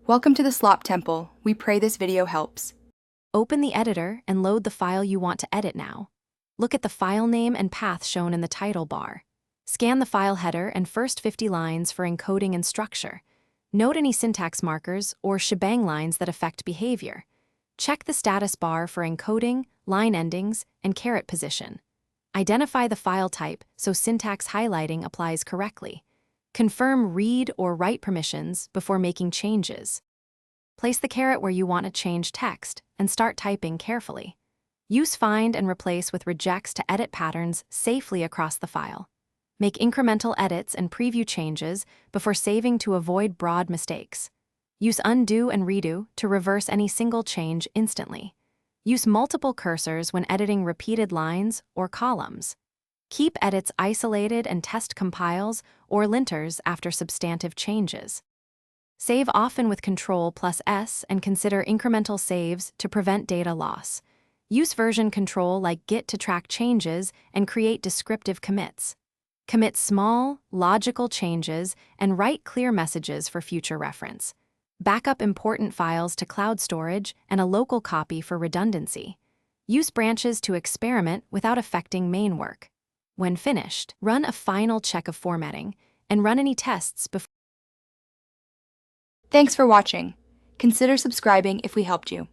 Welcome to the Slop Temple. We pray this video helps. Open the editor and load the file you want to edit now. Look at the file name and path shown in the title bar. Scan the file header and first 50 lines for encoding and structure. Note any syntax markers or shebang lines that affect behavior. Check the status bar for encoding, line endings, and caret position. Identify the file type so syntax highlighting applies correctly. Confirm read or write permissions before making changes. Place the caret where you want to change text and start typing carefully. Use find and replace with rejects to edit patterns safely across the file. Make incremental edits and preview changes before saving to avoid broad mistakes. Use undo and redo to reverse any single change instantly. Use multiple cursors when editing repeated lines or columns. Keep edits isolated and test compiles or linters after substantive changes. Save often with Ctrl+S and consider incremental saves to prevent data loss. Use version control like Git to track changes and create descriptive commits. Commit small, logical changes and write clear messages for future reference. Backup important files to cloud storage and a local copy for redundancy. Use branches to experiment without affecting main work. When finished, run a final check of formatting and run any tests before. Thanks for watching. Consider subscribing if we helped you.